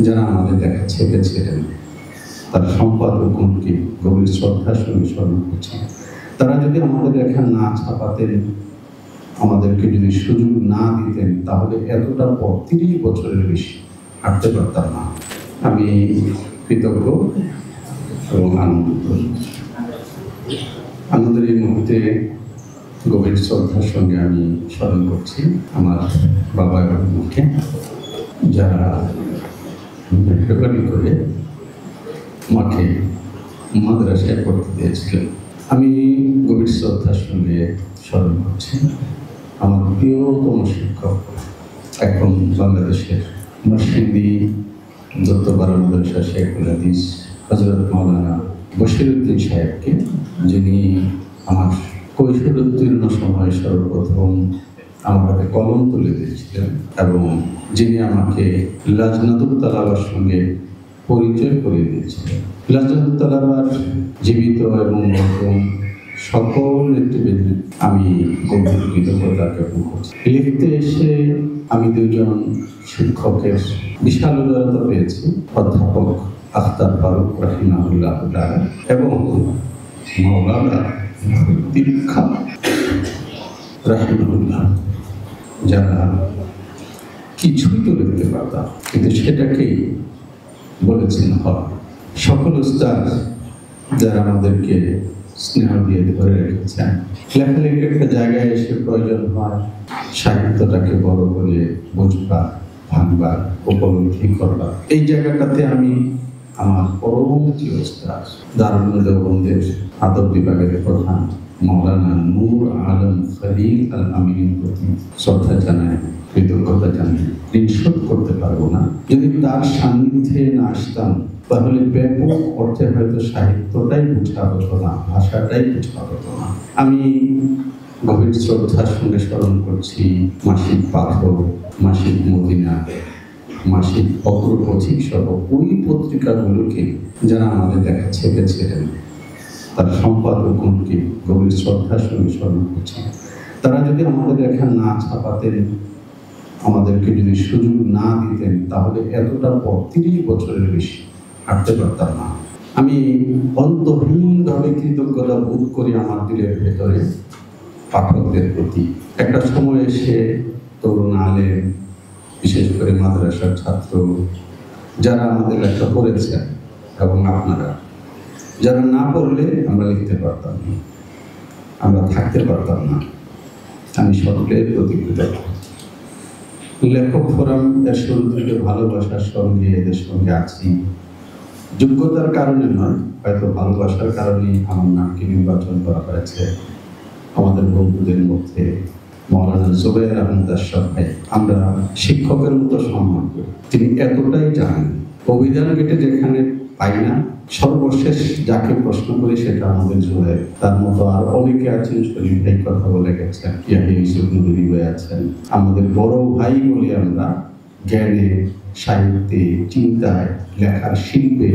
যারা আমাদের দেখা ছেপেছিলেন তার সম্পাদকগণকে গভীর শ্রদ্ধার সঙ্গে স্মরণ করছি। তারা যদি আমাদের লেখা না ছাপাতেন, আমাদেরকে যদি সুযোগ না দিতেন, তাহলে এতটা পর 30 বছরের বেশি হাঁটতে পারতাম না। আমি কৃতজ্ঞ এবং আনন্দের এই মুহূর্তে গভীর শ্রদ্ধার সঙ্গে আমি স্মরণ করছি আমার বাবা এবং মুখে, যারা মেহরবানি করে মাকে মাদ্রাসায় পড়তে দিয়েছিলেন। আমি গভীর শ্রদ্ধার সঙ্গে স্মরণ করছি আমার প্রিয়তম শিক্ষক, এখন বাংলাদেশের নরসিংদী দত্তপাড়া মাদ্রাসা শেখুল হাদিস হযরত মাওলানা বশিরউদ্দিন সাহেবকে, যিনি আমার কৈশোরোত্তীর্ণ সময়ে সর্বপ্রথম আমার হাতে কলম তুলে দিয়েছিলেন এবং যিনি আমাকে লাজনাতুত তালাবার সঙ্গে পরিচয় করিয়ে দিয়েছিলেন। লাজনাতুত তালাবার জীবিত এবং নতুন সকল নেতৃবৃন্দ আমি গভীর কৃতজ্ঞতা জ্ঞাপন করছি। লিখতে এসে আমি দুজন শিক্ষকের বিশাল উদারতা পেয়েছি, অধ্যাপক আখতার ফারুক রাহিমাহুল্লাহ তাআলা এবং মাওলানা দীক্ষা রাহিমাহুল্লাহ, যারা কিছুই তো লিখতে পারতাম কিন্তু সেটাকেই বলেছেন হয়। সকল উস্তাদ যারা আমাদেরকে স্নেহ দিয়ে ধরে রেখেছেন, লেখালেখির একটা জায়গায় এসে প্রয়োজন হয় সাহিত্যটাকে বড় করে বুঝবা, ভাঙবা, উপলব্ধি করবা। এই জায়গাটাতে আমি আমার পরবর্তী উস্তাদ দারুল দেওবন্দের আদব বিভাগের প্রধান মাওলানা নূর আলম খলিল আল আমিনের প্রতি শ্রদ্ধা জানাই, কৃতজ্ঞতা জানাই। ঋণ শোধ করতে পারবো না। যদি তার সান্নিধ্যে না আসতাম, তাহলে ব্যাপক অর্থে হয়তো সাহিত্যটাই বোঝা হতো না, ভাষাটাই বোঝা হতো না। আমি গভীর শ্রদ্ধার সঙ্গে স্মরণ করছি মাসিক পাথর, মাসিক মদিনা, মাসিক অগ্রপথিক সহ ওই পত্রিকাগুলোকে যারা আমাদের দেখা ছেপেছিলেন তার সম্পাদকগণকে গভীর শ্রদ্ধার সঙ্গে স্মরণ করছি। তারা যদি আমাদের লেখা না ছাপাতেন, আমাদেরকে যদি সুযোগ না দিতেন, তাহলে এতটা পর 30 বছরের বেশি হাঁটতে পারতাম না। আমি অন্তহীনভাবে কৃতজ্ঞতা বোধ করি আমার দিলের ভেতরে পাঠকদের প্রতি। একটা সময় এসে তরুণ আলেম, বিশেষ করে মাদ্রাসার ছাত্র যারা আমাদের লেখা পড়েছেন এবং আপনারা যারা না পড়লে আমরা লিখতে পারতাম না, আমরা থাকতে পারতাম না। আমি সকলের প্রতি কৃতজ্ঞ। লেখক ফোরাম এর শুরু থেকে ভালোবাসার সঙ্গে এদের সঙ্গে আছি। যোগ্যতার কারণে নয়, হয়তো ভালোবাসার কারণেই আমার নামকে নির্বাচন করা হয়েছে। আমাদের বন্ধুদের মধ্যে মাওলানা জুবায়ের আহমদ আশরাফ ভাই আমরা শিক্ষকের মতো সম্মান করি। তিনি এতটাই জানেন, অভিধান গেটে যেখানে পাই না, সর্বশেষ যাকে প্রশ্ন করি সেটা আমাদের জুবায়ের। তার মতো আর অনেকে আছেন, শরীফ ভাই কথা বলে গেছেন, ইয়াহিয়া ইউসুফ নদী ভাই আছেন। আমাদের বড় ভাই বলি আমরা, জ্ঞানে, সাহিত্যে, চিন্তায়, লেখার শিল্পে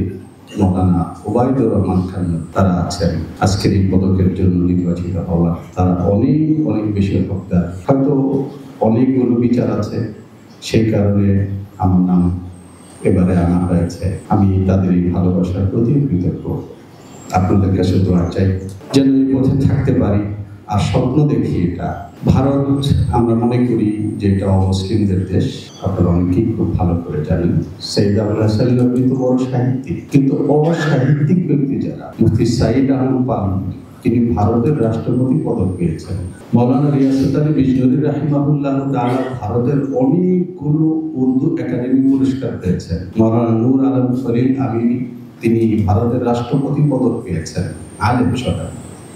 মাওলানা ওবায়দুর রহমান খান তারা আছেন। আজকের এই পদকের জন্য নির্বাচিত হওয়ার তারা অনেক অনেক বেশি হকদার। হয়তো অনেকগুলো বিচার আছে, সেই কারণে আমার নাম এবারে আনা হয়েছে। আমি তাদের এই ভালোবাসার প্রতি কৃতজ্ঞ। আপনাদের কাছে দোয়া চাই যেন এই পথে থাকতে পারি। আর স্বপ্ন দেখি এটা ভারত, আমরা মনে করি যে এটা অমুসলিমদের দেশ। আপনারা অনেকেই খুব ভালো করে জানেন, সৈয়দ আবুল হাসান নদভী তো বড় সাহিত্যিক, কিন্তু অসাহিত্যিক ব্যক্তি যারা, মুফতি সাঈদ আহমদ পানভী, তিনি ভারতের রাষ্ট্রপতি পদক পেয়েছেন। মাওলানা রিয়াসত আলী বিজনূরী রাহিমাহুল্লাহ তাআলা ভারতের অনেকগুলো উর্দু একাডেমি পুরস্কার পেয়েছেন। মাওলানা নূর আলম খলিল আমিনী, তিনি ভারতের রাষ্ট্রপতি পদক পেয়েছেন। আলেম সদা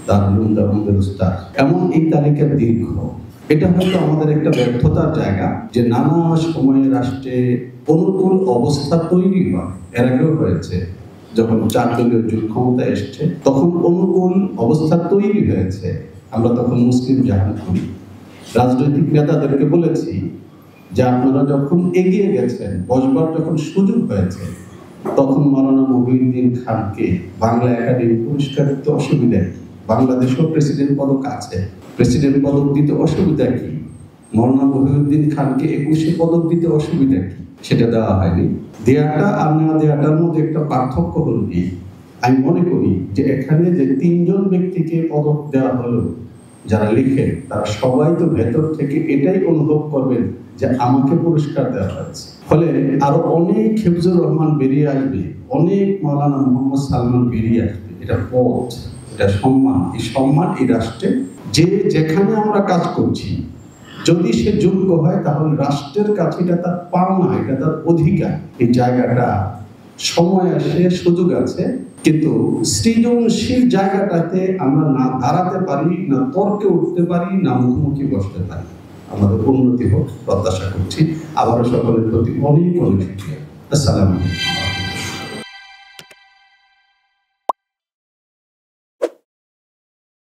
দারুল দেওবন্দের উস্তাদ। এমন এই তালিকা দীর্ঘ। এটা হয়তো আমাদের একটা ব্যর্থতার জায়গা যে নানা সময়ে রাষ্ট্রে অনুকূল অবস্থা তৈরি হয়। এর আগেও হয়েছে, যখন 4 দলীয় জোট ক্ষমতা এসছে তখন অনুকূল অবস্থা তৈরি হয়েছে। আমরা তখন মুসলিম জাহান করি, রাজনৈতিক নেতাদেরকে বলেছি যে আপনারা যখন এগিয়ে গেছেন, বসবার যখন সুযোগ হয়েছে, তখন মাওলানা মহিউদ্দিন খানকে বাংলা একাডেমি পুরস্কার দিতে অসুবিধা কি? বাংলাদেশেও প্রেসিডেন্ট পদক আছে, প্রেসিডেন্ট পদক দিতে অসুবিধা কি? মাওলানা মহিউদ্দিন খানকে 21শে পদক দিতে অসুবিধা কি? সেটা দেওয়া হয়নি। দেয়াটা আর না দেয়াটার মধ্যে একটা পার্থক্য হলো কি, আমি মনে করি যে এখানে যে 3 জন ব্যক্তিকে পদক দেওয়া হলো, যারা লিখে তারা সবাই তো ভেতর থেকে এটাই অনুভব করবেন যে আমাকে পুরস্কার দেওয়া হয়েছে। ফলে আরো অনেক হিফজুর রহমান বেরিয়ে আসবে, অনেক মাওলানা মোহাম্মদ সালমান বেরিয়ে আসবে। এটা পথ, এটা সম্মান। এই সম্মান এই রাষ্ট্রে যে যেখানে আমরা কাজ করছি, যদি সে যোগ্য হয় তাহলে রাষ্ট্রের কাছে এটা তার পাওনা, এটা তার অধিকার। এই জায়গাটা সময় আসে, সুযোগ আছে, কিন্তু সৃজনশীল জায়গাটাতে আমরা না দাঁড়াতে পারি, না তর্কে উঠতে পারি, না মুখোমুখি বসতে পারি। আমাদের উন্নতি হোক প্রত্যাশা করছি। আবারও সকলের প্রতি অনেক অনেক শুকরিয়া। আসসালামু আলাইকুম।